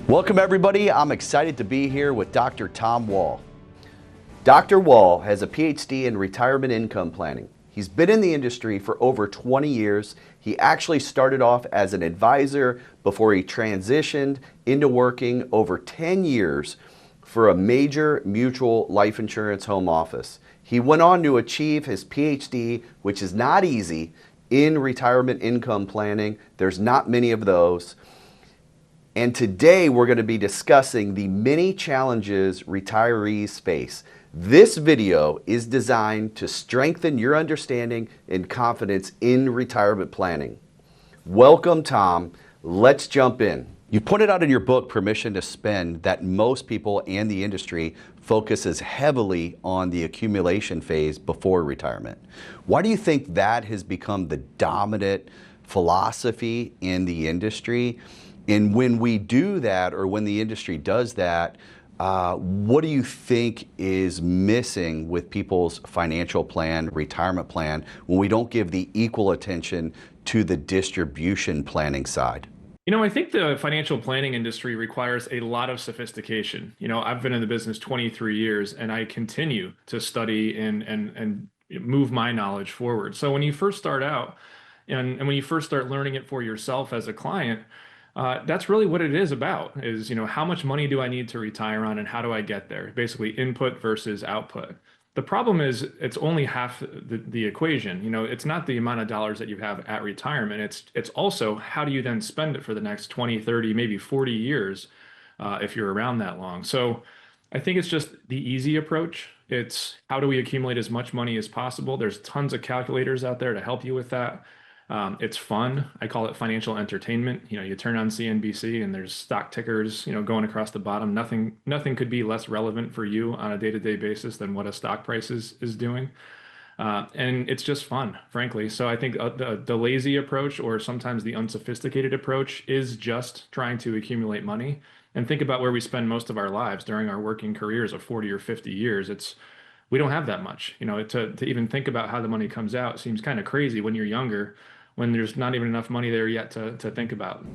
Welcome everybody. I'm excited to be here with Dr. Tom Wall. Dr. Wall has a PhD in retirement income planning. He's been in the industry for over 20 years. He actually started off as an advisor before he transitioned into working over 10 years for a major mutual life insurance home office. He went on to achieve his PhD, which is not easy, in retirement income planning. There's not many of those. And today we're going to be discussing the many challenges retirees face. This video is designed to strengthen your understanding and confidence in retirement planning. Welcome, Tom. Let's jump in. You pointed out in your book, Permission to Spend, that most people and the industry focuses heavily on the accumulation phase before retirement. Why do you think that has become the dominant philosophy in the industry? And when we do that, or when the industry does that, what do you think is missing with people's financial plan, retirement plan, when we don't give the equal attention to the distribution planning side? I think the financial planning industry requires a lot of sophistication. I've been in the business 23 years and I continue to study and move my knowledge forward. So when you first start out and when you first start learning it for yourself as a client, that's really what it is about, is, how much money do I need to retire on and how do I get there? Basically input versus output. The problem is it's only half the equation. It's not the amount of dollars that you have at retirement. It's also how do you then spend it for the next 20, 30, maybe 40 years if you're around that long. So I think it's just the easy approach. It's how do we accumulate as much money as possible? There's tons of calculators out there to help you with that. It's fun. I call it financial entertainment. You turn on CNBC and there's stock tickers, going across the bottom. Nothing could be less relevant for you on a day-to-day basis than what a stock price is doing. And it's just fun, frankly. So I think the lazy approach, or sometimes the unsophisticated approach, is just trying to accumulate money. And think about where we spend most of our lives during our working careers of 40 or 50 years. We don't have that much. To even think about how the money comes out seems kind of crazy when you're younger, when there's not even enough money there yet to think about.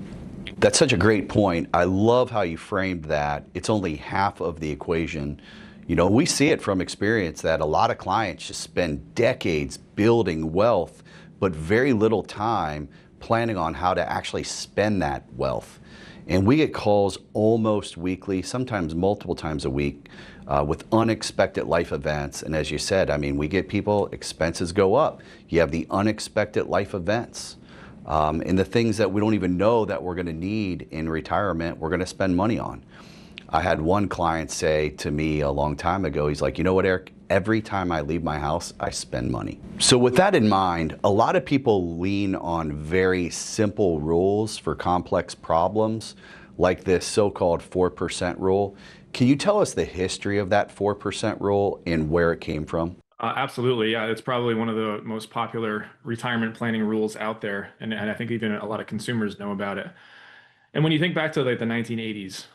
That's such a great point. I love how you framed that. It's only half of the equation. We see it from experience that a lot of clients just spend decades building wealth, but very little time planning on how to actually spend that wealth. And we get calls almost weekly, sometimes multiple times a week, with unexpected life events. And as you said, we get people, expenses go up. You have the unexpected life events. And the things that we don't even know that we're going to need in retirement, we're going to spend money on. I had one client say to me a long time ago, he's like, you know what, Eric? Every time I leave my house, I spend money. So with that in mind, a lot of people lean on very simple rules for complex problems, like this so-called 4% rule. Can you tell us the history of that 4% rule and where it came from? Absolutely. Yeah, it's probably one of the most popular retirement planning rules out there. And I think even a lot of consumers know about it. And when you think back to like the 1980s,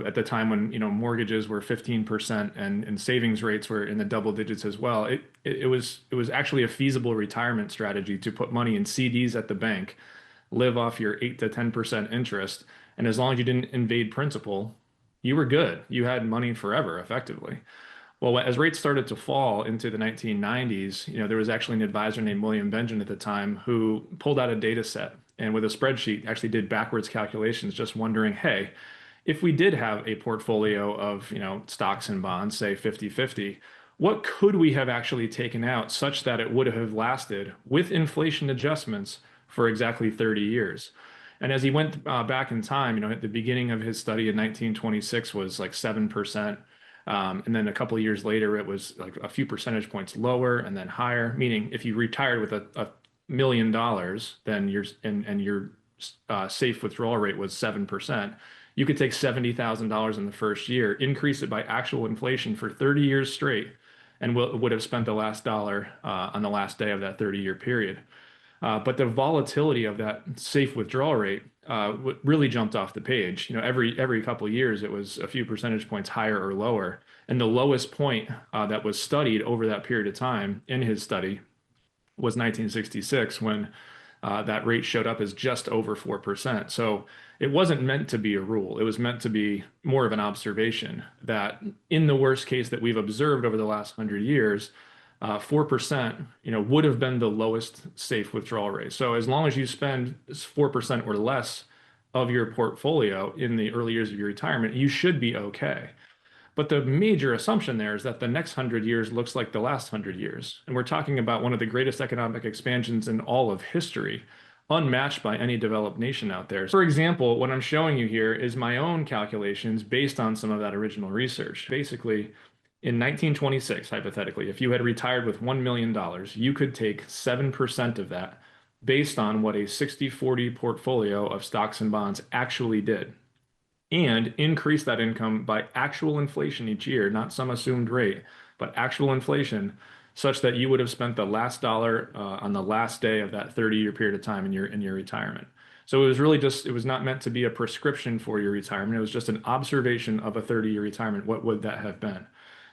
at the time when, mortgages were 15% and savings rates were in the double digits as well, it was actually a feasible retirement strategy to put money in CDs at the bank, live off your 8 to 10% interest. And as long as you didn't invade principal, you were good. You had money forever, effectively. Well, as rates started to fall into the 1990s, there was actually an advisor named William Benjamin at the time who pulled out a data set and with a spreadsheet actually did backwards calculations, just wondering, hey, if we did have a portfolio of, stocks and bonds, say 50-50, what could we have actually taken out such that it would have lasted with inflation adjustments for exactly 30 years? And as he went back in time, at the beginning of his study in 1926 was like 7%. And then a couple of years later, it was like a few percentage points lower and then higher, meaning if you retired with a $1 million, then your safe withdrawal rate was 7%. You could take $70,000 in the first year, increase it by actual inflation for 30 years straight, and would have spent the last dollar on the last day of that 30-year period. But the volatility of that safe withdrawal rate really jumped off the page. Every couple of years, it was a few percentage points higher or lower. And the lowest point that was studied over that period of time in his study was 1966, when that rate showed up as just over 4%. So it wasn't meant to be a rule. It was meant to be more of an observation that in the worst case that we've observed over the last 100 years, 4%, would have been the lowest safe withdrawal rate. So as long as you spend 4% or less of your portfolio in the early years of your retirement, you should be okay. But the major assumption there is that the next 100 years looks like the last 100 years. And we're talking about one of the greatest economic expansions in all of history, unmatched by any developed nation out there. For example, what I'm showing you here is my own calculations based on some of that original research. Basically, in 1926, hypothetically, if you had retired with $1 million, you could take 7% of that based on what a 60/40 portfolio of stocks and bonds actually did and increase that income by actual inflation each year, not some assumed rate, but actual inflation, such that you would have spent the last dollar on the last day of that 30-year period of time in your retirement. So it was really just, it was not meant to be a prescription for your retirement. It was just an observation of a 30-year retirement. What would that have been?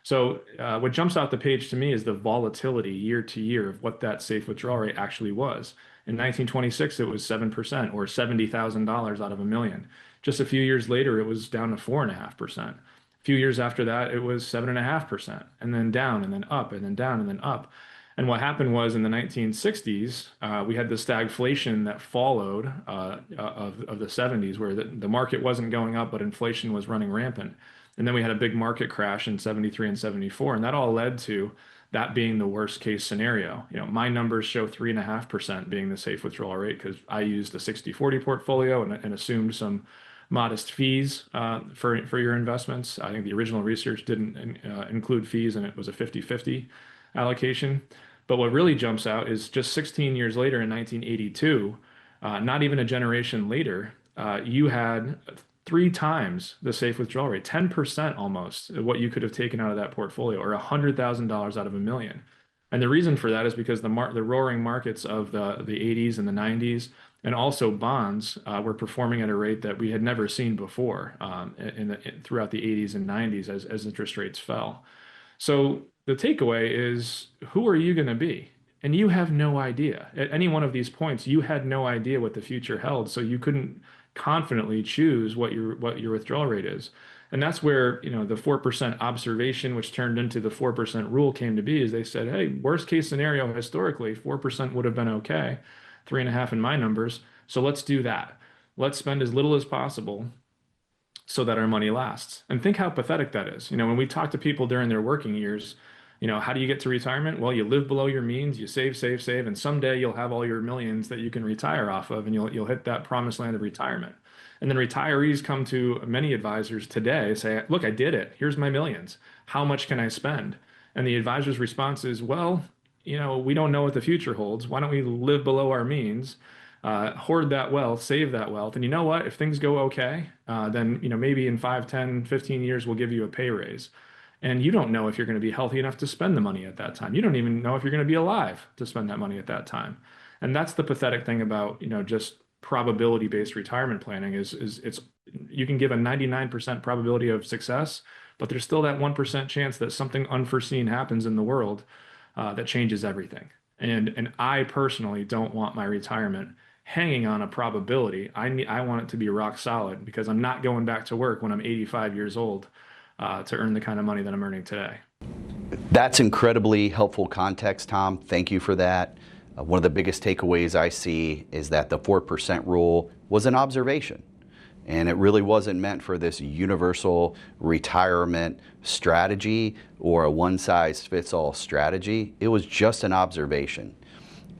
So what jumps out the page to me is the volatility year to year of what that safe withdrawal rate actually was. In 1926, it was 7% or $70,000 out of a million. Just a few years later, it was down to 4.5%. A few years after that, it was 7.5%, and then down, and then up, and then down, and then up. And what happened was in the 1960s, we had the stagflation that followed of the 70s, where the market wasn't going up, but inflation was running rampant. And then we had a big market crash in 73 and 74, and that all led to that being the worst case scenario. My numbers show 3.5% being the safe withdrawal rate because I used a 60/40 portfolio and assumed some modest fees for your investments. I think the original research didn't include fees, and it was a 50/50 allocation. But what really jumps out is just 16 years later in 1982, not even a generation later, you had 3 times the safe withdrawal rate, 10% almost of what you could have taken out of that portfolio, or $100,000 out of a million. And the reason for that is because the roaring markets of the 80s and the 90s, and also bonds, were performing at a rate that we had never seen before throughout the 80s and 90s as interest rates fell. So the takeaway is, who are you going to be? And you have no idea. At any one of these points, you had no idea what the future held, so you couldn't confidently choose what your withdrawal rate is. And that's where, the 4% observation, which turned into the 4% rule, came to be. Is they said, hey, worst case scenario historically, 4% would have been okay, 3.5 in my numbers. So let's do that. Let's spend as little as possible so that our money lasts. And think how pathetic that is. When we talk to people during their working years, how do you get to retirement? Well, you live below your means, you save, save, save, and someday you'll have all your millions that you can retire off of, and you'll hit that promised land of retirement. And then retirees come to many advisors today, say, look, I did it. Here's my millions. How much can I spend? And the advisor's response is, well, we don't know what the future holds. Why don't we live below our means, hoard that wealth, save that wealth? And you know what? If things go okay, then maybe in 5, 10, 15 years, we'll give you a pay raise. And you don't know if you're going to be healthy enough to spend the money at that time. You don't even know if you're going to be alive to spend that money at that time. And that's the pathetic thing about, just probability-based retirement planning is it's you can give a 99% probability of success, but there's still that 1% chance that something unforeseen happens in the world that changes everything. And I personally don't want my retirement hanging on a probability. I want it to be rock solid, because I'm not going back to work when I'm 85 years old to earn the kind of money that I'm earning today. That's incredibly helpful context, Tom. Thank you for that. One of the biggest takeaways I see is that the 4% rule was an observation, and it really wasn't meant for this universal retirement strategy or a one-size-fits-all strategy. It was just an observation.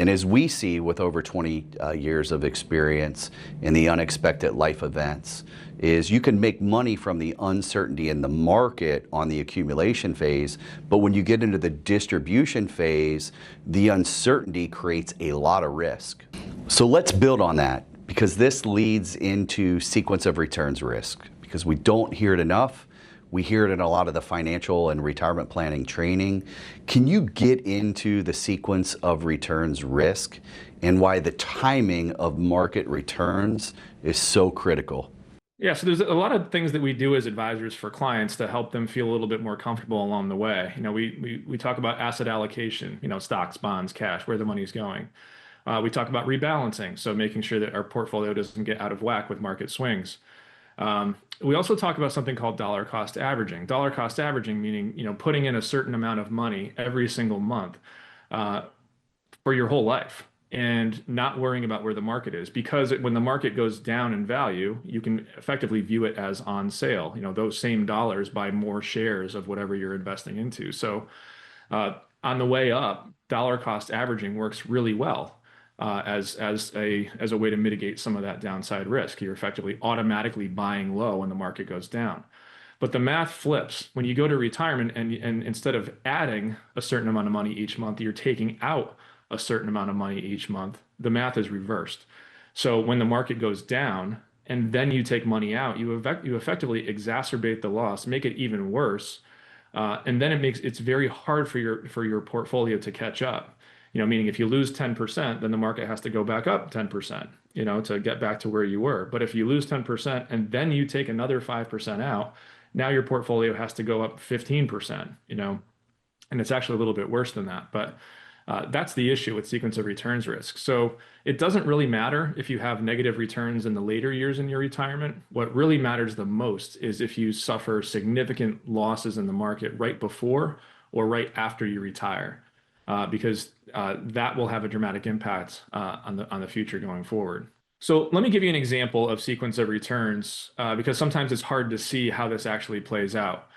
And as we see with over 20 years of experience in the unexpected life events, is you can make money from the uncertainty in the market on the accumulation phase, but when you get into the distribution phase, the uncertainty creates a lot of risk. So let's build on that, because this leads into sequence of returns risk, because we don't hear it enough. We hear it in a lot of the financial and retirement planning training. Can you get into the sequence of returns risk and why the timing of market returns is so critical? Yeah, so there's a lot of things that we do as advisors for clients to help them feel a little bit more comfortable along the way. We talk about asset allocation, stocks, bonds, cash, where the money's going. We talk about rebalancing, so making sure that our portfolio doesn't get out of whack with market swings. We also talk about something called dollar cost averaging. Dollar cost averaging meaning, putting in a certain amount of money every single month uh, for your whole life and not worrying about where the market is. Because when the market goes down in value, you can effectively view it as on sale. Those same dollars buy more shares of whatever you're investing into. So on the way up, dollar cost averaging works really well as a way to mitigate some of that downside risk. You're effectively automatically buying low when the market goes down. But the math flips when you go to retirement, and instead of adding a certain amount of money each month, you're taking out a certain amount of money each month. The math is reversed. So when the market goes down and then you take money out, you effectively exacerbate the loss, make it even worse, and then it's very hard for your portfolio to catch up. Meaning if you lose 10%, then the market has to go back up 10%, to get back to where you were. But if you lose 10% and then you take another 5% out, now your portfolio has to go up 15%, and it's actually a little bit worse than that. But that's the issue with sequence of returns risk. So it doesn't really matter if you have negative returns in the later years in your retirement. What really matters the most is if you suffer significant losses in the market right before or right after you retire, because that will have a dramatic impact on the future going forward. So let me give you an example of sequence of returns, because sometimes it's hard to see how this actually plays out.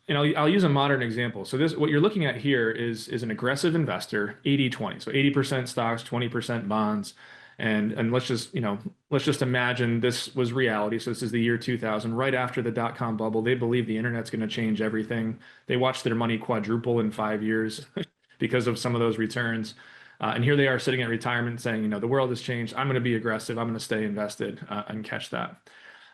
And I'll use a modern example. So what you're looking at here is an aggressive investor, 80-20. So 80% stocks, 20% bonds. And let's just imagine this was reality. So this is the year 2000, right after the dot-com bubble. They believe the internet's going to change everything. They watched their money quadruple in 5 years because of some of those returns. And here they are sitting at retirement saying, the world has changed. I'm going to be aggressive. I'm going to stay invested and catch that.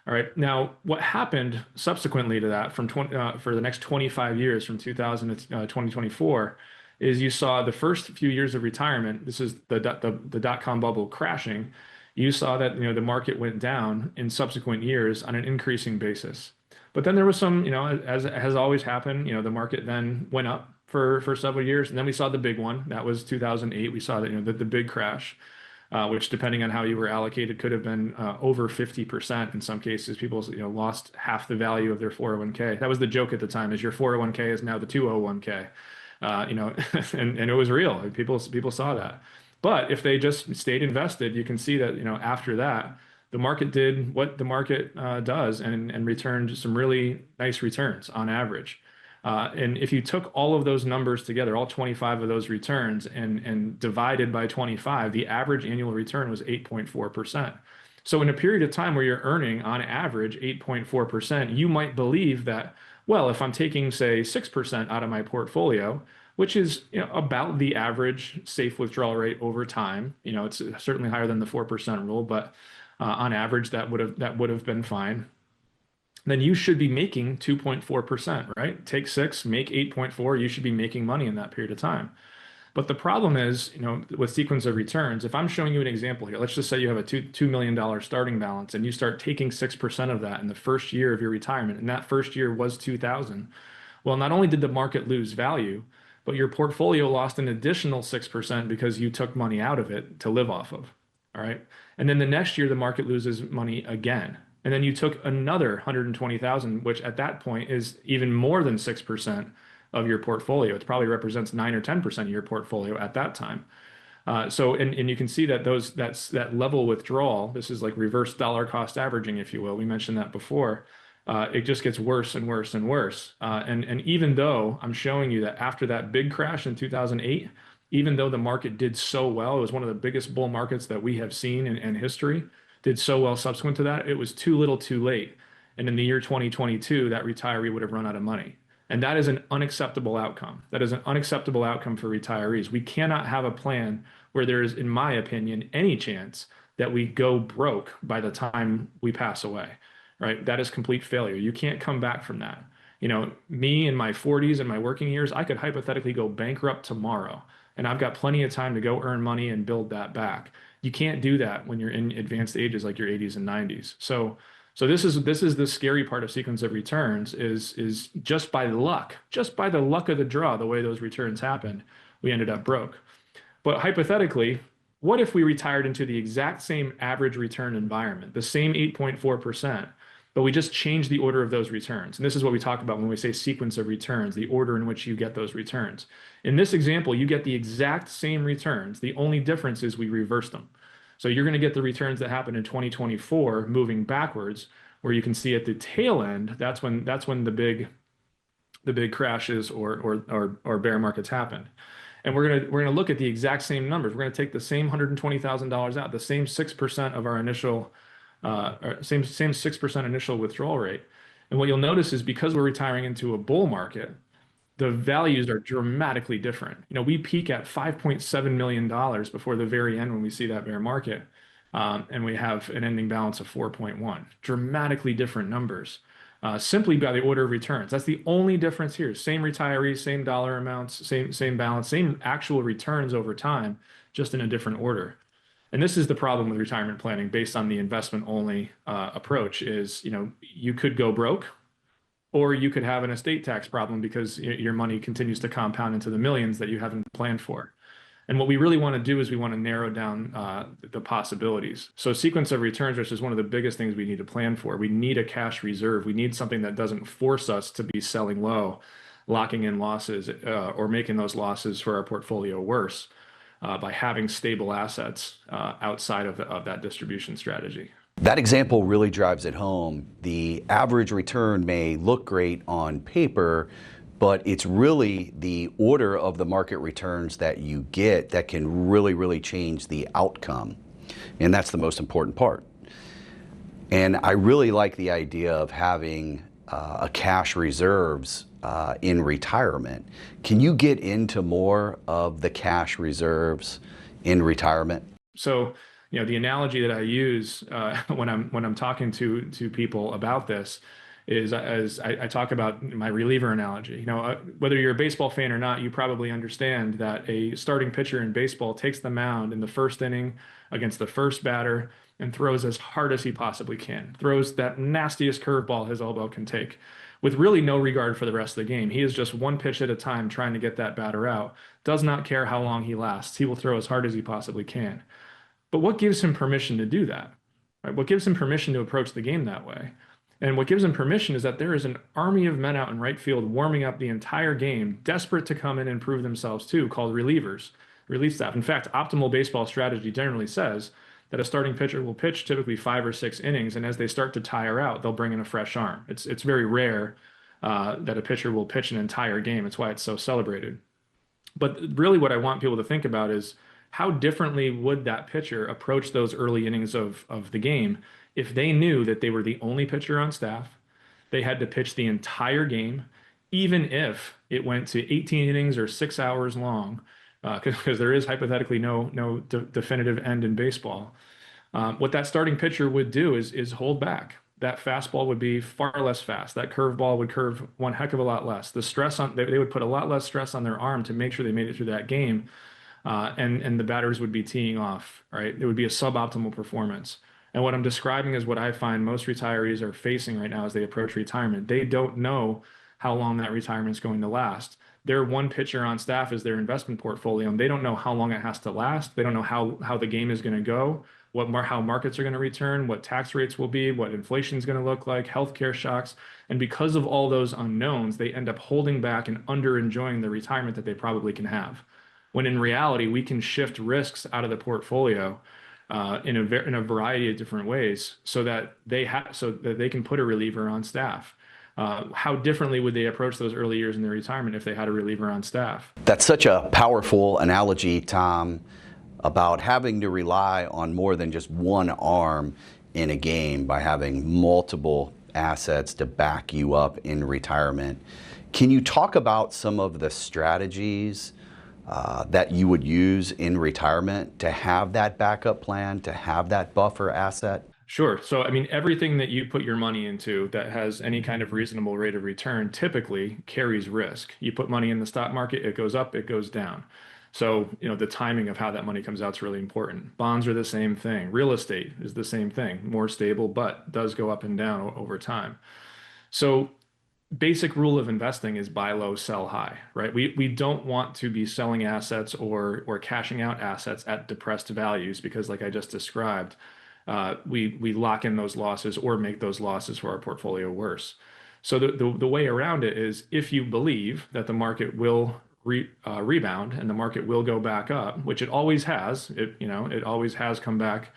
All right. Now, what happened subsequently to that for the next 25 years, from 2000 to 2024, is you saw the first few years of retirement. This is the dot-com bubble crashing. You saw that the market went down in subsequent years on an increasing basis. But then there was some, as has always happened, the market then went up for several years, and then we saw the big one. That was 2008. We saw that the big crash. Which, depending on how you were allocated, could have been over 50% in some cases. People, lost half the value of their 401k. That was the joke at the time: is your 401k is now the 201k. And it was real. People saw that. But if they just stayed invested, you can see that after that, the market did what the market does and returned some really nice returns on average. And if you took all of those numbers together, all 25 of those returns, and divided by 25, the average annual return was 8.4%. So in a period of time where you're earning on average 8.4%, you might believe that, well, if I'm taking, say, 6% out of my portfolio, which is about the average safe withdrawal rate over time, it's certainly higher than the 4% rule, but on average that would have been fine. Then you should be making 2.4%, right? Take 6, make 8.4. You should be making money in that period of time. But the problem is, with sequence of returns, if I'm showing you an example here, let's just say you have a $2 million starting balance and you start taking 6% of that in the first year of your retirement, and that first year was 2000. Well, not only did the market lose value, but your portfolio lost an additional 6% because you took money out of it to live off of. All right. And then the next year, the market loses money again. And then you took another 120,000, which at that point is even more than 6% of your portfolio. It probably represents 9 or 10% of your portfolio at that time. And you can see that that level withdrawal, this is like reverse dollar cost averaging, if you will. We mentioned that before. It just gets worse and worse and worse. And even though I'm showing you that after that big crash in 2008, even though the market did so well, it was one of the biggest bull markets that we have seen in history, did so well subsequent to that, it was too little too late. And in the year 2022, that retiree would have run out of money. And that is an unacceptable outcome. That is an unacceptable outcome for retirees. We cannot have a plan where there is, in my opinion, any chance that we go broke by the time we pass away, right? That is complete failure. You can't come back from that. Me in my 40s and my working years, I could hypothetically go bankrupt tomorrow, and I've got plenty of time to go earn money and build that back. You can't do that when you're in advanced ages like your 80s and 90s. So this is the scary part of sequence of returns is just by the luck of the draw, the way those returns happened, we ended up broke. But hypothetically, what if we retired into the exact same average return environment, the same 8.4%, but we just changed the order of those returns? And this is what we talk about when we say sequence of returns, the order in which you get those returns. In this example, you get the exact same returns. The only difference is we reverse them. So you're going to get the returns that happen in 2024 moving backwards, where you can see at the tail end, that's when the big crashes or bear markets happen. And we're gonna look at the exact same numbers. We're gonna take the same $120,000 out, the same 6% of our initial, same 6% initial withdrawal rate. And what you'll notice is because we're retiring into a bull market, the values are dramatically different. We peak at $5.7 million before the very end when we see that bear market, and we have an ending balance of 4.1. Dramatically different numbers, simply by the order of returns. That's the only difference here. Same retirees, same dollar amounts, same balance, same actual returns over time, just in a different order. And this is the problem with retirement planning based on the investment only approach is, you could go broke or you could have an estate tax problem because your money continues to compound into the millions that you haven't planned for. And what we really want to do is we want to narrow down the possibilities. So sequence of returns, which is one of the biggest things we need to plan for. We need a cash reserve. We need something that doesn't force us to be selling low, locking in losses, or making those losses for our portfolio worse by having stable assets outside of that distribution strategy. That example really drives it home. The average return may look great on paper, but it's really the order of the market returns that you get that can really, really change the outcome. And that's the most important part. And I really like the idea of having a cash reserves in retirement. Can you get into more of the cash reserves in retirement? So, the analogy that I use when I'm talking to people about this is as I talk about my reliever analogy. Whether you're a baseball fan or not, you probably understand that a starting pitcher in baseball takes the mound in the first inning against the first batter and throws as hard as he possibly can, throws that nastiest curveball his elbow can take, with really no regard for the rest of the game. He is just one pitch at a time trying to get that batter out, does not care how long he lasts. He will throw as hard as he possibly can. But what gives him permission to do that? Right? What gives him permission to approach the game that way? And what gives him permission is that there is an army of men out in right field warming up the entire game, desperate to come in and prove themselves too, called relievers, relief staff. In fact, optimal baseball strategy generally says that a starting pitcher will pitch typically 5 or 6 innings, and as they start to tire out, they'll bring in a fresh arm. It's very rare that a pitcher will pitch an entire game. It's why it's so celebrated. But really what I want people to think about is how differently would that pitcher approach those early innings of the game if they knew that they were the only pitcher on staff, they had to pitch the entire game, even if it went to 18 innings or 6 hours long, because there is hypothetically no definitive end in baseball. What that starting pitcher would do is hold back. That fastball would be far less fast. That curveball would curve one heck of a lot less. The stress they would put a lot less stress on their arm to make sure they made it through that game. And the batters would be teeing off, right? It would be a suboptimal performance. And what I'm describing is what I find most retirees are facing right now as they approach retirement. They don't know how long that retirement is going to last. Their one pitcher on staff is their investment portfolio, and they don't know how long it has to last. They don't know how the game is going to go, how markets are going to return, what tax rates will be, what inflation is going to look like, healthcare shocks. And because of all those unknowns, they end up holding back and under enjoying the retirement that they probably can have. When in reality, we can shift risks out of the portfolio in a variety of different ways so that they can put a reliever on staff. How differently would they approach those early years in their retirement if they had a reliever on staff? That's such a powerful analogy, Tom, about having to rely on more than just one arm in a game by having multiple assets to back you up in retirement. Can you talk about some of the strategies that you would use in retirement to have that backup plan, to have that buffer asset? Sure. So, I mean, everything that you put your money into that has any kind of reasonable rate of return typically carries risk. You put money in the stock market, it goes up, it goes down. So, the timing of how that money comes out is really important. Bonds are the same thing. Real estate is the same thing, more stable, but does go up and down over time. So basic rule of investing is buy low, sell high, right? We don't want to be selling assets or cashing out assets at depressed values because, like I just described, we lock in those losses or make those losses for our portfolio worse. So the way around it is if you believe that the market will rebound and the market will go back up, which it always has. It always has come back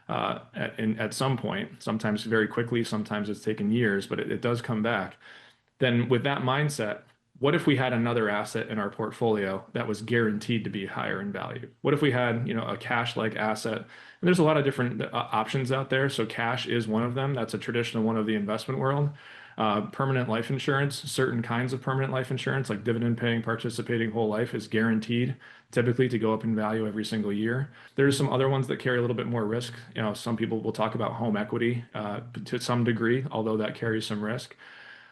at some point. Sometimes very quickly, sometimes it's taken years, but it does come back. Then with that mindset, what if we had another asset in our portfolio that was guaranteed to be higher in value? What if we had, a cash-like asset? And there's a lot of different options out there. So cash is one of them. That's a traditional one of the investment world. Permanent life insurance, certain kinds of permanent life insurance, like dividend paying, participating whole life, is guaranteed typically to go up in value every single year. There's some other ones that carry a little bit more risk. Some people will talk about home equity to some degree, although that carries some risk.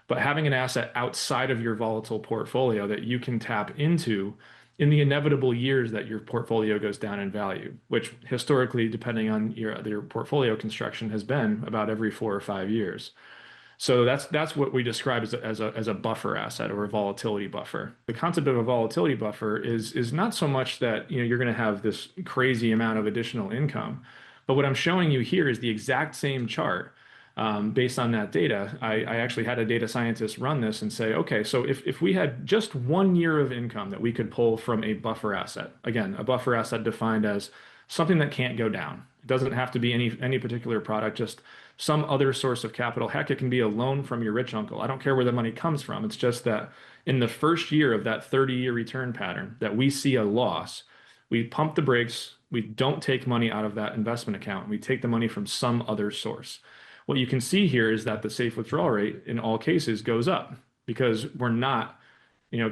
But having an asset outside of your volatile portfolio that you can tap into in the inevitable years that your portfolio goes down in value, which historically, depending on your portfolio construction, has been about every 4 or 5 years. So that's what we describe as a buffer asset or a volatility buffer. The concept of a volatility buffer is not so much that you're going to have this crazy amount of additional income, but what I'm showing you here is the exact same chart. Based on that data, I actually had a data scientist run this and say, okay, so if we had just 1 year of income that we could pull from a buffer asset, again, a buffer asset defined as something that can't go down. It doesn't have to be any particular product, just some other source of capital. Heck, it can be a loan from your rich uncle. I don't care where the money comes from. It's just that in the first year of that 30-year return pattern that we see a loss, we pump the brakes. We don't take money out of that investment account. We take the money from some other source. What you can see here is that the safe withdrawal rate in all cases goes up because we're not,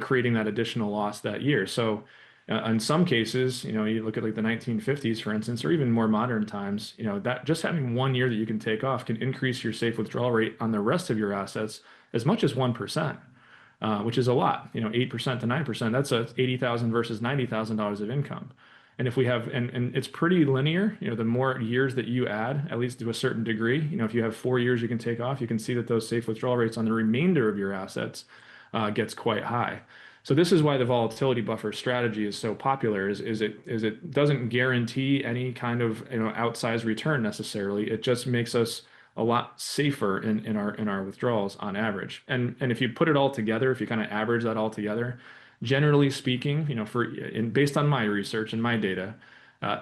creating that additional loss that year. So in some cases, you look at like the 1950s, for instance, or even more modern times, that just having 1 year that you can take off can increase your safe withdrawal rate on the rest of your assets as much as 1%, which is a lot. 8% to 9%. That's a $80,000 versus $90,000 of income. And if we have, and it's pretty linear, the more years that you add, at least to a certain degree, if you have 4 years you can take off, you can see that those safe withdrawal rates on the remainder of your assets gets quite high. So this is why the volatility buffer strategy is so popular. Is it doesn't guarantee any kind of outsized return necessarily. It just makes us a lot safer in our withdrawals on average. And if you put it all together, if you kind of average that all together, generally speaking, based on my research and my data,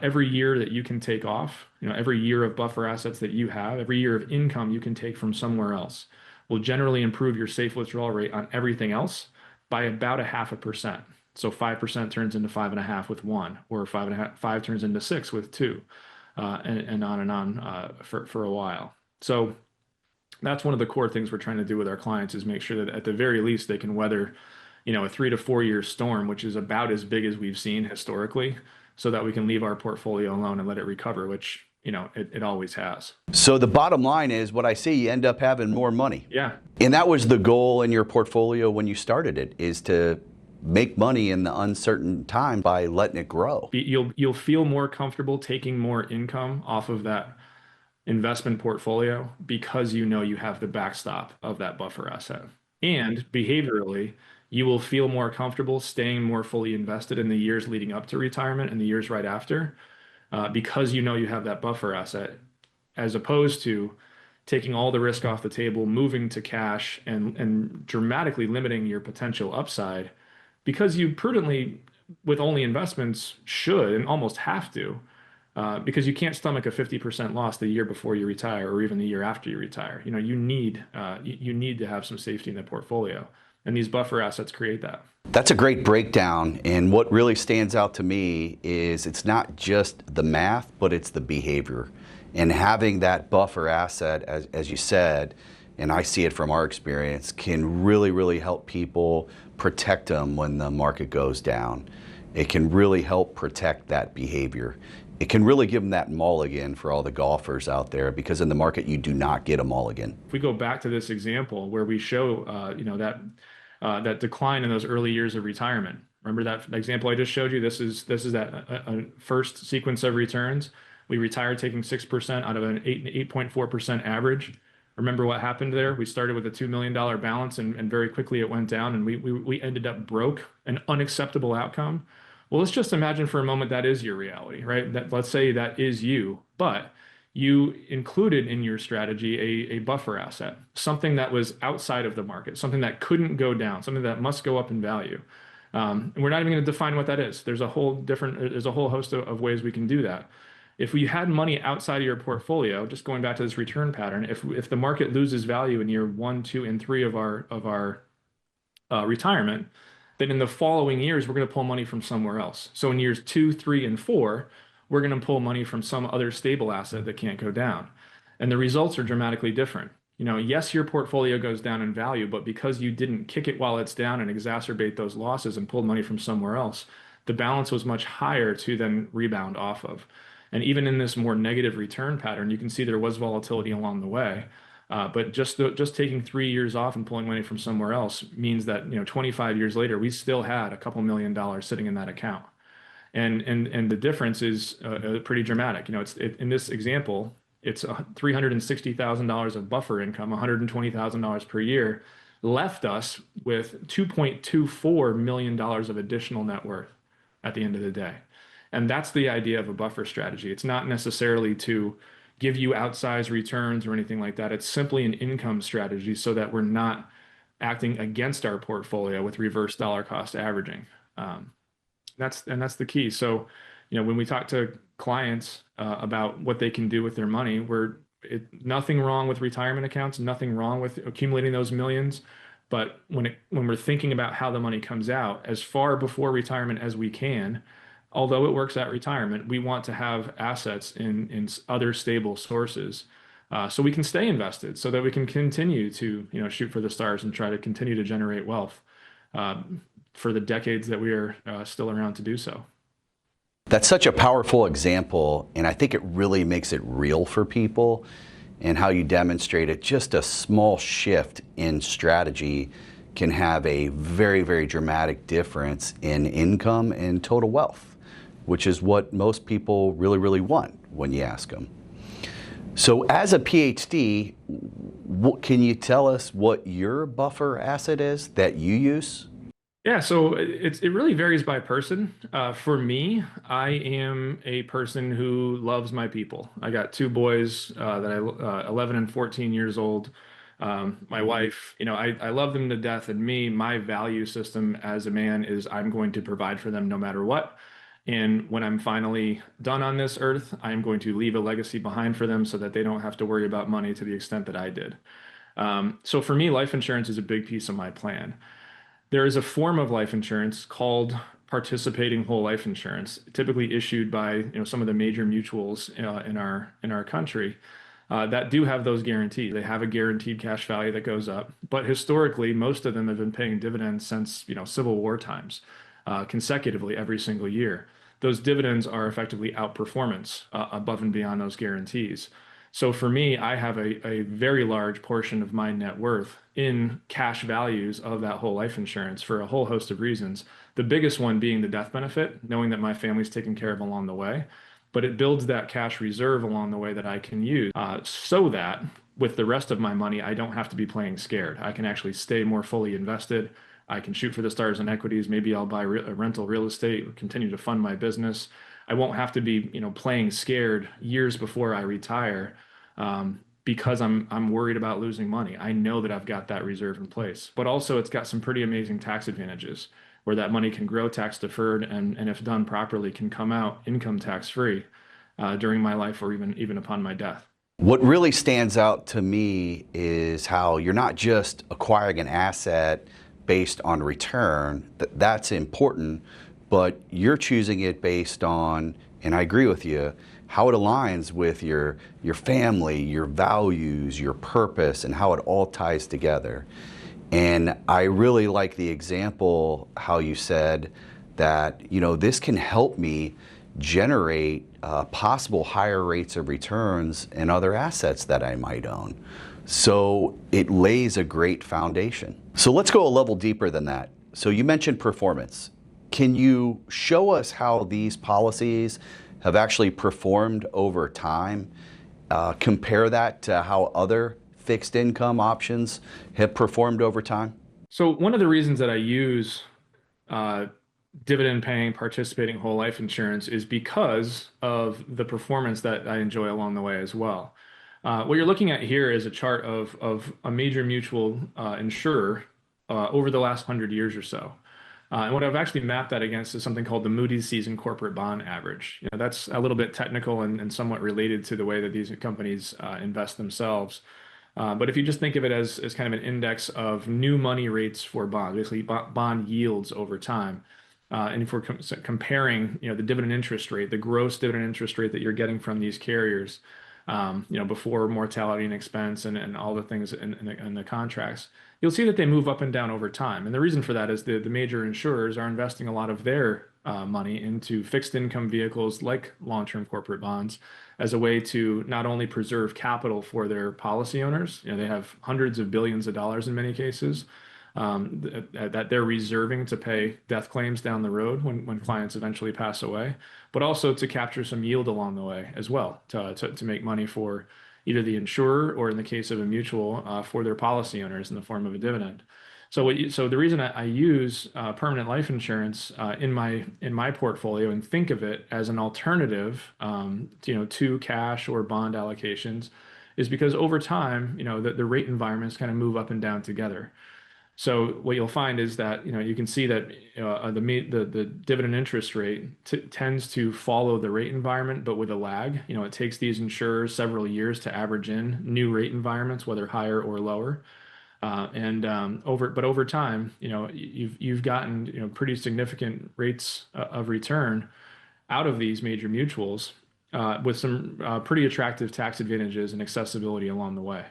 every year that you can take off, every year of buffer assets that you have, every year of income you can take from somewhere else will generally improve your safe withdrawal rate on everything else by about 0.5%. So 5% turns into 5.5 with one, or 5 turns into 6 with two, and on for a while. So that's one of the core things we're trying to do with our clients is make sure that at the very least they can weather a 3 to 4 year storm, which is about as big as we've seen historically, so that we can leave our portfolio alone and let it recover, which, it always has. So the bottom line is what I see, you end up having more money. Yeah. And that was the goal in your portfolio when you started it, is to make money in the uncertain time by letting it grow. You'll feel more comfortable taking more income off of that investment portfolio because you have the backstop of that buffer asset. And behaviorally, you will feel more comfortable staying more fully invested in the years leading up to retirement and the years right after, because you have that buffer asset, as opposed to taking all the risk off the table, moving to cash, and dramatically limiting your potential upside, because you prudently, with only investments, should and almost have to, because you can't stomach a 50% loss the year before you retire or even the year after you retire. You need to have some safety in the portfolio. And these buffer assets create that. That's a great breakdown. And what really stands out to me is it's not just the math, but it's the behavior. And having that buffer asset, as you said, and I see it from our experience, can really, really help people protect them when the market goes down. It can really help protect that behavior. It can really give them that mulligan for all the golfers out there, because in the market you do not get a mulligan. If we go back to this example where we show, that decline in those early years of retirement. Remember that example I just showed you? This is that first sequence of returns. We retired taking 6% out of an 8.4% average. Remember what happened there? We started with a $2 million balance and very quickly it went down and we ended up broke, an unacceptable outcome. Well, let's just imagine for a moment that is your reality, right? That let's say that is you, but you included in your strategy a buffer asset, something that was outside of the market, something that couldn't go down, something that must go up in value. And we're not even going to define what that is. There's a whole host of ways we can do that. If we had money outside of your portfolio, just going back to this return pattern, if the market loses value in year one, two, and three of our retirement, then in the following years, we're going to pull money from somewhere else. So in years two, three, and four, we're going to pull money from some other stable asset that can't go down. And the results are dramatically different. Yes, your portfolio goes down in value, but because you didn't kick it while it's down and exacerbate those losses and pulled money from somewhere else, the balance was much higher to then rebound off of. And even in this more negative return pattern, you can see there was volatility along the way. But just taking 3 years off and pulling money from somewhere else means that 25 years later, we still had a couple $1 million sitting in that account. And the difference is pretty dramatic. In this example, it's $360,000 of buffer income, $120,000 per year, left us with $2.24 million of additional net worth at the end of the day. And that's the idea of a buffer strategy. It's not necessarily to give you outsized returns or anything like that. It's simply an income strategy so that we're not acting against our portfolio with reverse dollar cost averaging. That's the key. So, when we talk to clients about what they can do with their money, nothing wrong with retirement accounts, nothing wrong with accumulating those millions. But when we're thinking about how the money comes out, as far before retirement as we can, although it works at retirement, we want to have assets in other stable sources so we can stay invested, so that we can continue to shoot for the stars and try to continue to generate wealth for the decades that we are still around to do so. That's such a powerful example, and I think it really makes it real for people, and how you demonstrate it. Just a small shift in strategy can have a very, very dramatic difference in income and total wealth, which is what most people really, really want when you ask them. So as a PhD, can you tell us what your buffer asset is that you use? Yeah, so it really varies by person. For me, I am a person who loves my people. I got two boys 11 and 14 years old. My wife, I love them to death. And my value system as a man is I'm going to provide for them no matter what. And when I'm finally done on this earth, I'm going to leave a legacy behind for them so that they don't have to worry about money to the extent that I did. So for me, life insurance is a big piece of my plan. There is a form of life insurance called participating whole life insurance, typically issued by some of the major mutuals in our country that do have those guarantees. They have a guaranteed cash value that goes up, but historically, most of them have been paying dividends since Civil War times, consecutively every single year. Those dividends are effectively outperformance above and beyond those guarantees. So for me, I have a very large portion of my net worth in cash values of that whole life insurance for a whole host of reasons. The biggest one being the death benefit, knowing that my family's taken care of along the way. But it builds that cash reserve along the way that I can use so that with the rest of my money, I don't have to be playing scared. I can actually stay more fully invested. I can shoot for the stars in equities. Maybe I'll buy a rental real estate, continue to fund my business. I won't have to be, playing scared years before I retire because I'm worried about losing money. I know that I've got that reserve in place. But also, it's got some pretty amazing tax advantages where that money can grow tax deferred and if done properly, can come out income tax free during my life or even upon my death. What really stands out to me is how you're not just acquiring an asset based on return. That's important, but you're choosing it based on, and I agree with you, how it aligns with your family, your values, your purpose, and how it all ties together. And I really like the example how you said that this can help me generate possible higher rates of returns in other assets that I might own. So it lays a great foundation. So let's go a level deeper than that. So you mentioned performance. Can you show us how these policies have actually performed over time? Compare that to how other fixed income options have performed over time? So one of the reasons that I use uh, dividend paying participating whole life insurance is because of the performance that I enjoy along the way as well. What you're looking at here is a chart of a major mutual insurer over the last 100 years or so. And what I've actually mapped that against is something called the Moody's Seasoned Corporate Bond Average. That's a little bit technical and somewhat related to the way that these companies invest themselves. But if you just think of it as kind of an index of new money rates for bonds, basically bond yields over time, and if we're comparing, the dividend interest rate, the gross dividend interest rate that you're getting from these carriers, before mortality and expense and all the things in the contracts, you'll see that they move up and down over time. And the reason for that is the major insurers are investing a lot of their money into fixed income vehicles like long-term corporate bonds as a way to not only preserve capital for their policy owners, they have hundreds of billions of dollars in many cases, that they're reserving to pay death claims down the road when clients eventually pass away, but also to capture some yield along the way as well, to make money for either the insurer or, in the case of a mutual, for their policy owners in the form of a dividend. So the reason I use permanent life insurance in my portfolio and think of it as an alternative, to cash or bond allocations, is because over time, the rate environments kind of move up and down together. So what you'll find is that you can see that the dividend interest rate tends to follow the rate environment, but with a lag. It takes these insurers several years to average in new rate environments, whether higher or lower. But over time, you've gotten pretty significant rates of return out of these major mutuals, with some pretty attractive tax advantages and accessibility along the way.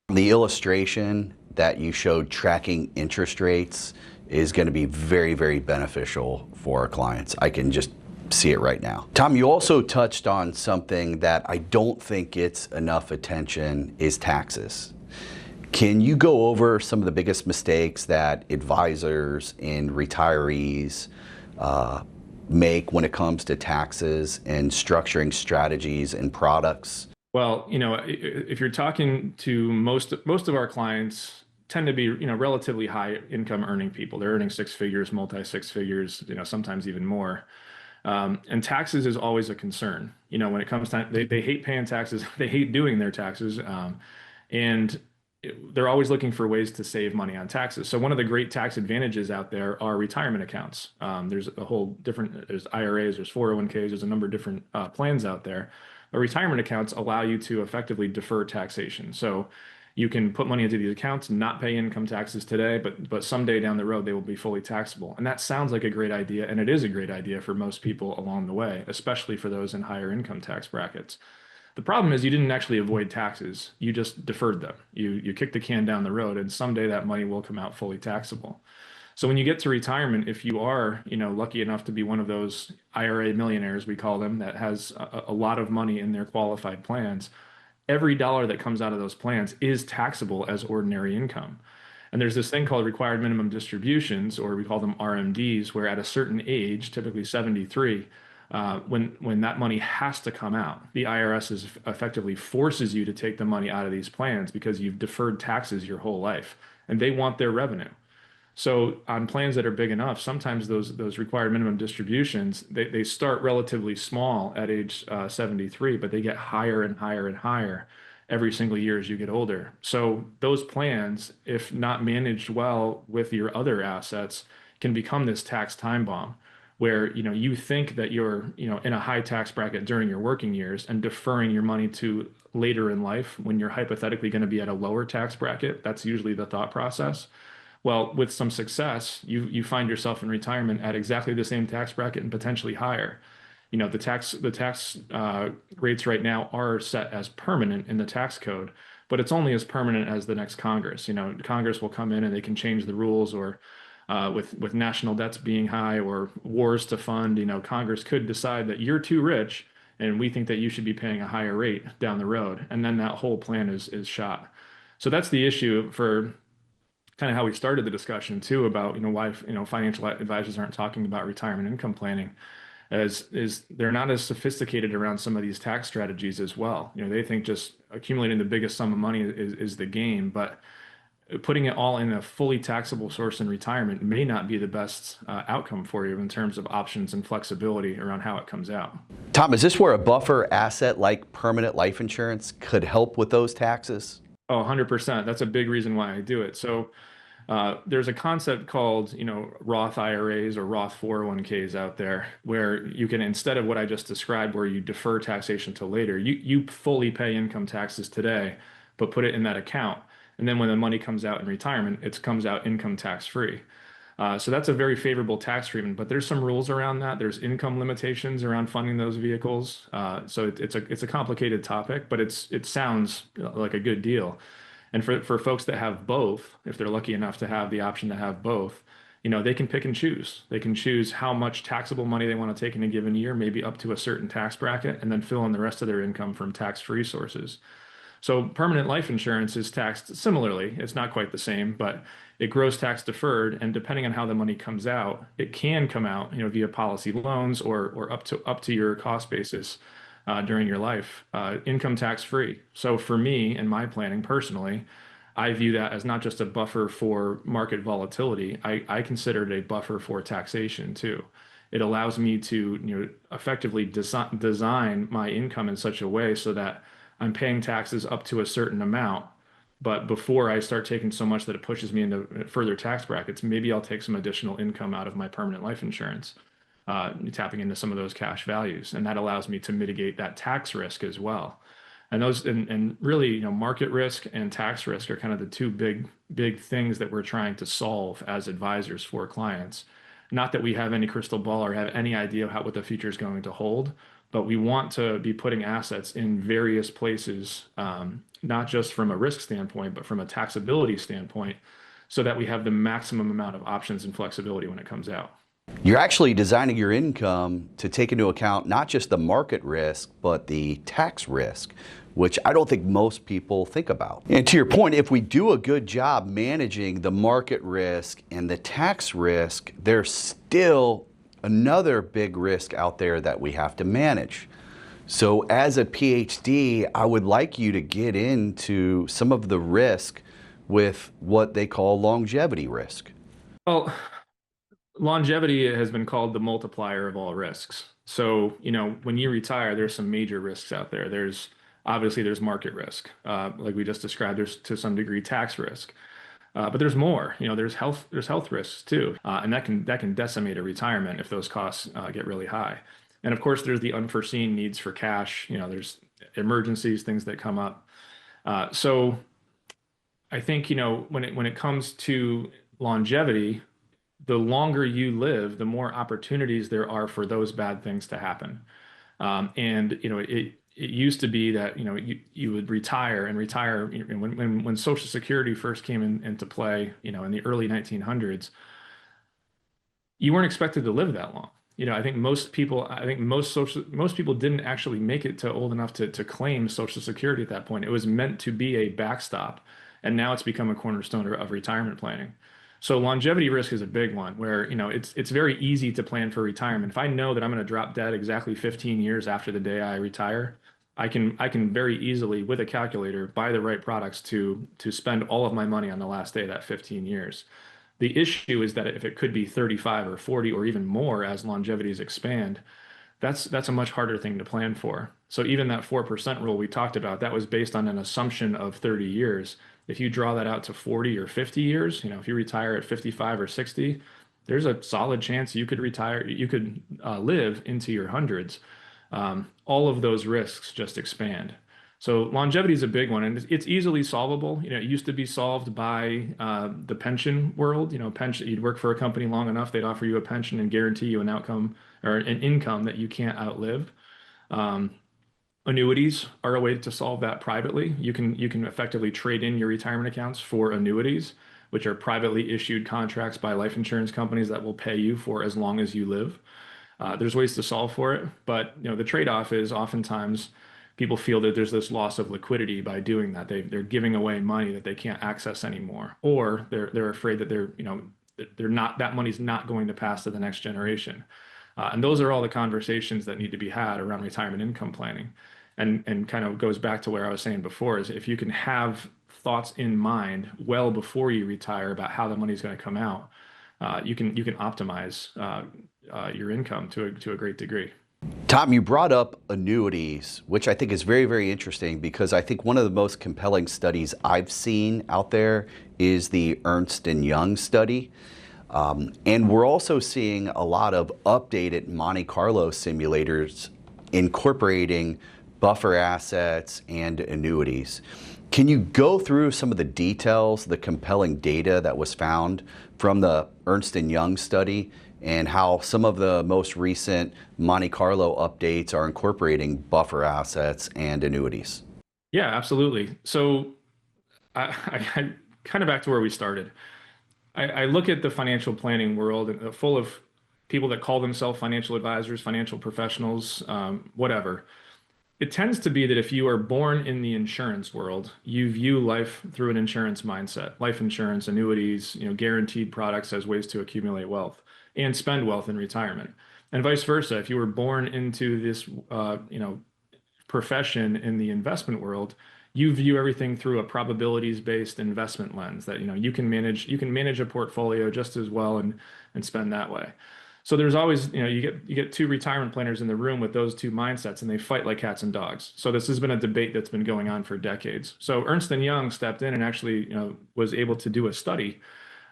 The illustration that you showed tracking interest rates is going to be very, very beneficial for our clients. I can just see it right now. Tom, you also touched on something that I don't think gets enough attention, is taxes. Can you go over some of the biggest mistakes that advisors and retirees make when it comes to taxes and structuring strategies and products? Well, if you're talking to most of our clients tend to be, relatively high income earning people. They're earning six figures, multi six figures, sometimes even more. And taxes is always a concern. When it comes to, they hate paying taxes, they hate doing their taxes. And they're always looking for ways to save money on taxes. So one of the great tax advantages out there are retirement accounts. There's IRAs, there's 401ks, there's a number of different plans out there. But retirement accounts allow you to effectively defer taxation. So you can put money into these accounts, not pay income taxes today, but someday down the road, they will be fully taxable. And that sounds like a great idea, and it is a great idea for most people along the way, especially for those in higher income tax brackets. The problem is you didn't actually avoid taxes. You just deferred them. You kicked the can down the road, and someday that money will come out fully taxable. So when you get to retirement, if you are, lucky enough to be one of those IRA millionaires, we call them, that has a lot of money in their qualified plans, every dollar that comes out of those plans is taxable as ordinary income. And there's this thing called required minimum distributions, or we call them RMDs, where at a certain age, typically 73, when that money has to come out, the IRS effectively forces you to take the money out of these plans because you've deferred taxes your whole life, and they want their revenue. So on plans that are big enough, sometimes those required minimum distributions, they start relatively small at age 73, but they get higher and higher and higher every single year as you get older. So those plans, if not managed well with your other assets, can become this tax time bomb where you think that you're in a high tax bracket during your working years and deferring your money to later in life when you're hypothetically going to be at a lower tax bracket. That's usually the thought process. Well, with some success, you find yourself in retirement at exactly the same tax bracket and potentially higher. The tax rates right now are set as permanent in the tax code, but it's only as permanent as the next Congress. Congress will come in and they can change the rules, or with national debts being high or wars to fund, Congress could decide that you're too rich and we think that you should be paying a higher rate down the road, and then that whole plan is shot. So that's the issue for kind of how we started the discussion too about why financial advisors aren't talking about retirement income planning, as is they're not as sophisticated around some of these tax strategies as well. They think just accumulating the biggest sum of money is the game, but putting it all in a fully taxable source in retirement may not be the best outcome for you in terms of options and flexibility around how it comes out. Tom, is this where a buffer asset like permanent life insurance could help with those taxes? Oh, 100%. That's a big reason why I do it. So there's a concept called, Roth IRAs or Roth 401ks out there where you can, instead of what I just described, where you defer taxation till later, you fully pay income taxes today, but put it in that account. And then when the money comes out in retirement, it comes out income tax free. So that's a very favorable tax treatment, but there's some rules around that. There's income limitations around funding those vehicles. So it's a complicated topic, but it sounds like a good deal. And for folks that have both, if they're lucky enough to have the option to have both, they can pick and choose. They can choose how much taxable money they want to take in a given year, maybe up to a certain tax bracket, and then fill in the rest of their income from tax-free sources. So permanent life insurance is taxed similarly. It's not quite the same, but it grows tax deferred, and depending on how the money comes out, it can come out, via policy loans or up to your cost basis during your life, income tax free. So for me and my planning personally, I view that as not just a buffer for market volatility. I consider it a buffer for taxation too. It allows me to, effectively design my income in such a way so that I'm paying taxes up to a certain amount. But before I start taking so much that it pushes me into further tax brackets, maybe I'll take some additional income out of my permanent life insurance, tapping into some of those cash values. And that allows me to mitigate that tax risk as well. And really, market risk and tax risk are kind of the two big things that we're trying to solve as advisors for clients. Not that we have any crystal ball or have any idea what the future is going to hold, but we want to be putting assets in various places, not just from a risk standpoint, but from a taxability standpoint, so that we have the maximum amount of options and flexibility when it comes out. You're actually designing your income to take into account not just the market risk, but the tax risk, which I don't think most people think about. And to your point, if we do a good job managing the market risk and the tax risk, there's still another big risk out there that we have to manage. So as a PhD, I would like you to get into some of the risk with what they call longevity risk. Well, longevity has been called the multiplier of all risks. So, when you retire, there's some major risks out there. There's market risk, like we just described. There's to some degree tax risk, but there's more. There's health risks too, and that can decimate a retirement if those costs get really high. And of course, there's the unforeseen needs for cash. There's emergencies, things that come up. So I think when it comes to longevity, the longer you live, the more opportunities there are for those bad things to happen. And it used to be that you would retire when Social Security first came into play, in the early 1900s, you weren't expected to live that long. Most people didn't actually make it to old enough to claim Social Security at that point. It was meant to be a backstop, and now it's become a cornerstone of retirement planning. So longevity risk is a big one where, it's very easy to plan for retirement. If I know that I'm going to drop dead exactly 15 years after the day I retire, I can very easily, with a calculator, buy the right products to spend all of my money on the last day of that 15 years. The issue is that if it could be 35 or 40 or even more as longevities expand, that's a much harder thing to plan for. So even that 4% rule we talked about, that was based on an assumption of 30 years. If you draw that out to 40 or 50 years, if you retire at 55 or 60, there's a solid chance you could live into your hundreds. All of those risks just expand. So longevity is a big one, and it's easily solvable. It used to be solved by the pension world. Pension, you'd work for a company long enough, they'd offer you a pension and guarantee you an outcome or an income that you can't outlive. Annuities are a way to solve that privately. You can effectively trade in your retirement accounts for annuities, which are privately issued contracts by life insurance companies that will pay you for as long as you live. There's ways to solve for it, but the trade-off is oftentimes people feel that there's this loss of liquidity by doing that. They're giving away money that they can't access anymore, or they're afraid that that money's not going to pass to the next generation. And those are all the conversations that need to be had around retirement income planning. and kind of goes back to where I was saying before, is if you can have thoughts in mind well before you retire about how the money's going to come out, you can optimize your income to a great degree. Tom, you brought up annuities, which I think is very, very interesting because I think one of the most compelling studies I've seen out there is the Ernst& Young study. And we're also seeing a lot of updated Monte Carlo simulators incorporating buffer assets and annuities. Can you go through some of the details, the compelling data that was found from the Ernst& Young study, and how some of the most recent Monte Carlo updates are incorporating buffer assets and annuities? Yeah, absolutely. So I kind of back to where we started. I look at the financial planning world full of people that call themselves financial advisors, financial professionals, whatever. It tends to be that if you are born in the insurance world, you view life through an insurance mindset, life insurance, annuities, guaranteed products as ways to accumulate wealth and spend wealth in retirement. And vice versa. If you were born into this, profession in the investment world, you view everything through a probabilities-based investment lens that you can manage a portfolio just as well and spend that way. So there's always, you get two retirement planners in the room with those two mindsets, and they fight like cats and dogs. So this has been a debate that's been going on for decades. So Ernst& Young stepped in and actually, was able to do a study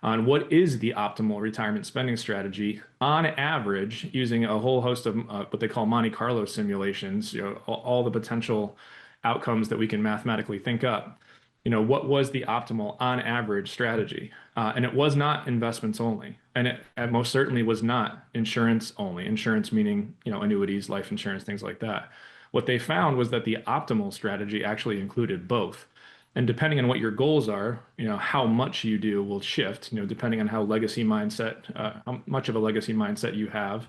on what is the optimal retirement spending strategy on average, using a whole host of what they call Monte Carlo simulations, all the potential outcomes that we can mathematically think up. What was the optimal on average strategy? And it was not investments only. And it most certainly was not insurance only. Insurance meaning, annuities, life insurance, things like that. What they found was that the optimal strategy actually included both. And depending on what your goals are, how much you do will shift, depending on how much of a legacy mindset you have,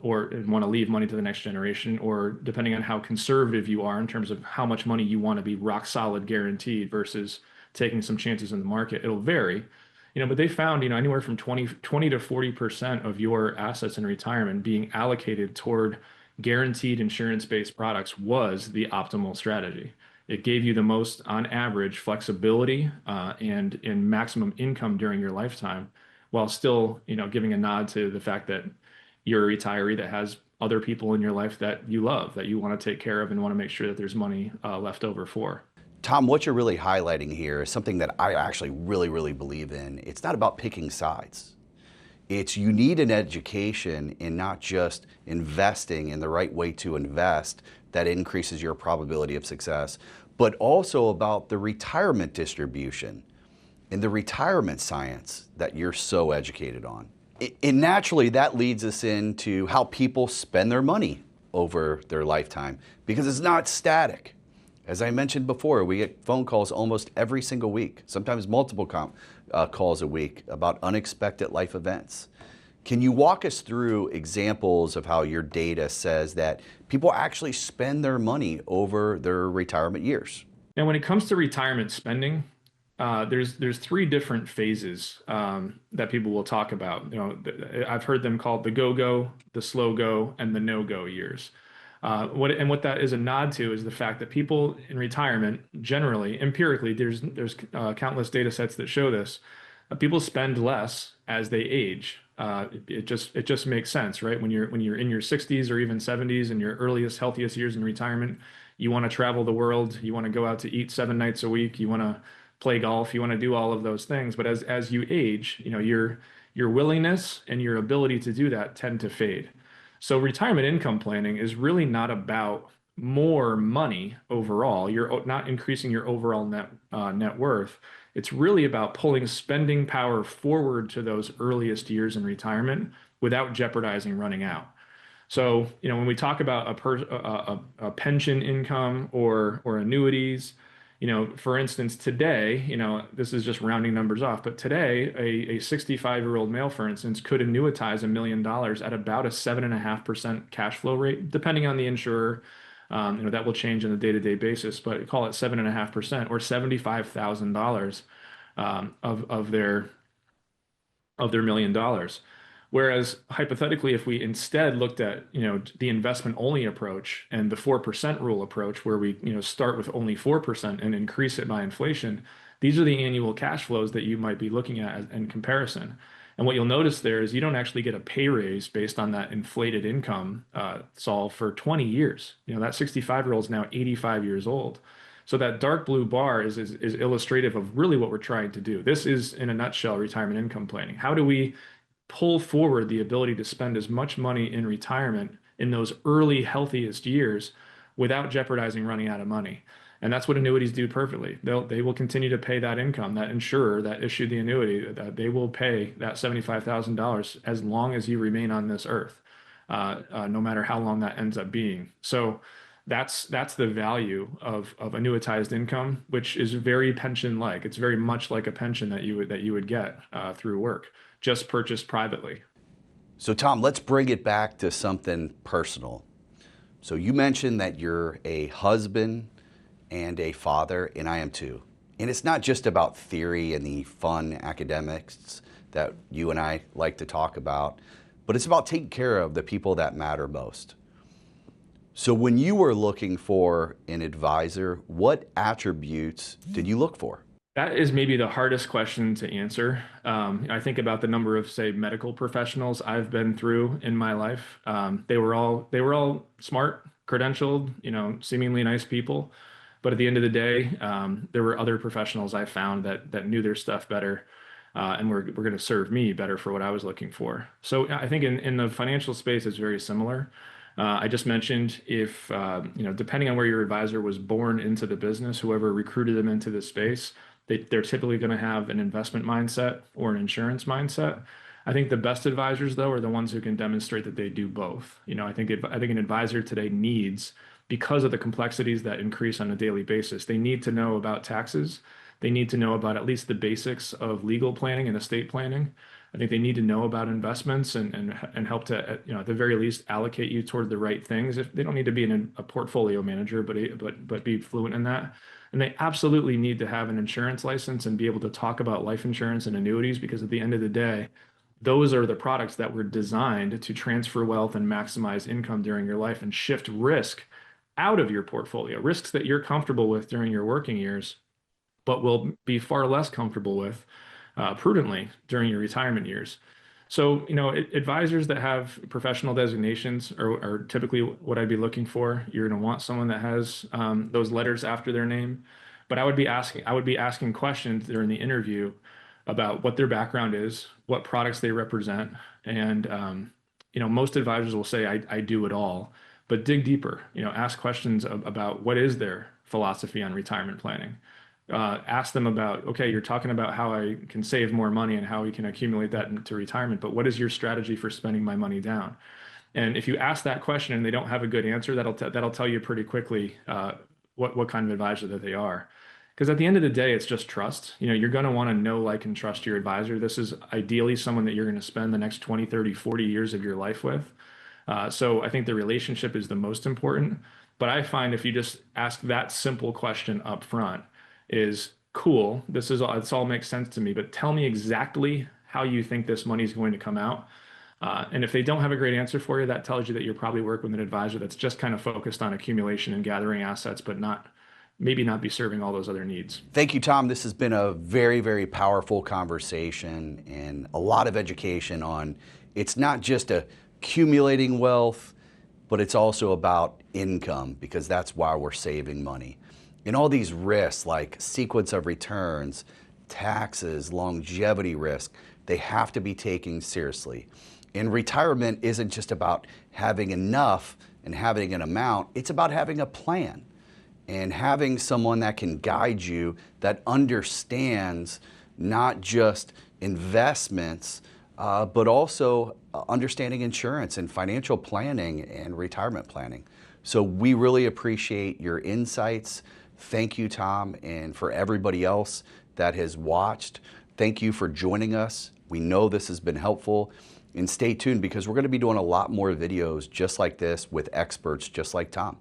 or want to leave money to the next generation, or depending on how conservative you are in terms of how much money you want to be rock solid guaranteed versus taking some chances in the market. It'll vary, but they found, anywhere from 20 to 40% of your assets in retirement being allocated toward guaranteed insurance-based products was the optimal strategy. It gave you the most, on average, flexibility and in maximum income during your lifetime, while still, giving a nod to the fact that you're a retiree that has other people in your life that you love, that you want to take care of and want to make sure that there's money left over for. Tom, what you're really highlighting here is something that I actually really, really believe in. It's not about picking sides. It's you need an education in not just investing in the right way to invest that increases your probability of success, but also about the retirement distribution and the retirement science that you're so educated on. And naturally, that leads us into how people spend their money over their lifetime, because it's not static. As I mentioned before, we get phone calls almost every single week, sometimes multiple calls a week about unexpected life events. Can you walk us through examples of how your data says that people actually spend their money over their retirement years? And when it comes to retirement spending, there's three different phases that people will talk about. I've heard them called the go-go, the slow-go, and the no-go years. What that is a nod to is the fact that people in retirement, generally, empirically, there's countless data sets that show this. People spend less as they age. It just makes sense, right? When you're in your 60s or even 70s, in your earliest, healthiest years in retirement, you want to travel the world. You want to go out to eat 7 nights a week. You want to play golf. You want to do all of those things. But as you age, your willingness and your ability to do that tend to fade. So retirement income planning is really not about more money overall. You're not increasing your overall net worth. It's really about pulling spending power forward to those earliest years in retirement without jeopardizing running out. So, when we talk about a pension income or annuities, for instance, today, this is just rounding numbers off, but today, a 65-year-old male, for instance, could annuitize $1 million at about a 7.5% cash flow rate, depending on the insurer. That will change on a day-to-day basis, but call it 7.5% or $75,000 of their $1 million. Whereas hypothetically, if we instead looked at, the investment only approach and the 4% rule approach, where we, start with only 4% and increase it by inflation, these are the annual cash flows that you might be looking at in comparison. And what you'll notice there is you don't actually get a pay raise based on that inflated income, solve for 20 years. That 65-year-old is now 85 years old. So that dark blue bar is illustrative of really what we're trying to do. This is, in a nutshell, retirement income planning. How do we pull forward the ability to spend as much money in retirement in those early healthiest years without jeopardizing running out of money? And that's what annuities do perfectly. They will continue to pay that income. That insurer that issued the annuity, they will pay that $75,000 as long as you remain on this earth, no matter how long that ends up being. So that's the value of annuitized income, which is very pension-like. It's very much like a pension that you would get through work, just purchased privately. So Tom, let's bring it back to something personal. So you mentioned that you're a husband and a father, and I am too. And it's not just about theory and the fun academics that you and I like to talk about, but it's about taking care of the people that matter most. So when you were looking for an advisor, what attributes did you look for? That is maybe the hardest question to answer. I think about the number of, say, medical professionals I've been through in my life. They were all smart, credentialed, seemingly nice people. But at the end of the day, there were other professionals I found that knew their stuff better, and were going to serve me better for what I was looking for. So I think in the financial space, it's very similar. I just mentioned if, depending on where your advisor was born into the business, whoever recruited them into the space, they're typically going to have an investment mindset or an insurance mindset. I think the best advisors, though, are the ones who can demonstrate that they do both. I think an advisor today needs, because of the complexities that increase on a daily basis, they need to know about taxes. They need to know about at least the basics of legal planning and estate planning. I think they need to know about investments and help to, at the very least, allocate you toward the right things. If they don't need to be a portfolio manager, but be fluent in that. And they absolutely need to have an insurance license and be able to talk about life insurance and annuities, because at the end of the day, those are the products that were designed to transfer wealth and maximize income during your life and shift risk out of your portfolio, risks that you're comfortable with during your working years, but will be far less comfortable with prudently during your retirement years. So, advisors that have professional designations are typically what I'd be looking for. You're going to want someone that has those letters after their name. But I would be asking questions during the interview about what their background is, what products they represent, and most advisors will say, I do it all. But dig deeper. Ask questions about what is their philosophy on retirement planning. Ask them about, okay, you're talking about how I can save more money and how we can accumulate that into retirement, but what is your strategy for spending my money down? And if you ask that question and they don't have a good answer, that'll tell you pretty quickly what kind of advisor that they are. Because at the end of the day, it's just trust. You're going to want to know, like, and trust your advisor. This is ideally someone that you're going to spend the next 20, 30, 40 years of your life with. So I think the relationship is the most important. But I find if you just ask that simple question up front, is cool, this all makes sense to me, but tell me exactly how you think this money is going to come out. And if they don't have a great answer for you, that tells you that you're probably working with an advisor that's just kind of focused on accumulation and gathering assets, but maybe not be serving all those other needs. Thank you, Tom. This has been a very, very powerful conversation and a lot of education on, it's not just accumulating wealth, but it's also about income, because that's why we're saving money. And all these risks like sequence of returns, taxes, longevity risk, they have to be taken seriously. And retirement isn't just about having enough and having an amount, it's about having a plan and having someone that can guide you, that understands not just investments, but also understanding insurance and financial planning and retirement planning. So we really appreciate your insights. Thank you, Tom, and for everybody else that has watched, thank you for joining us. We know this has been helpful, and stay tuned because we're going to be doing a lot more videos just like this with experts just like Tom.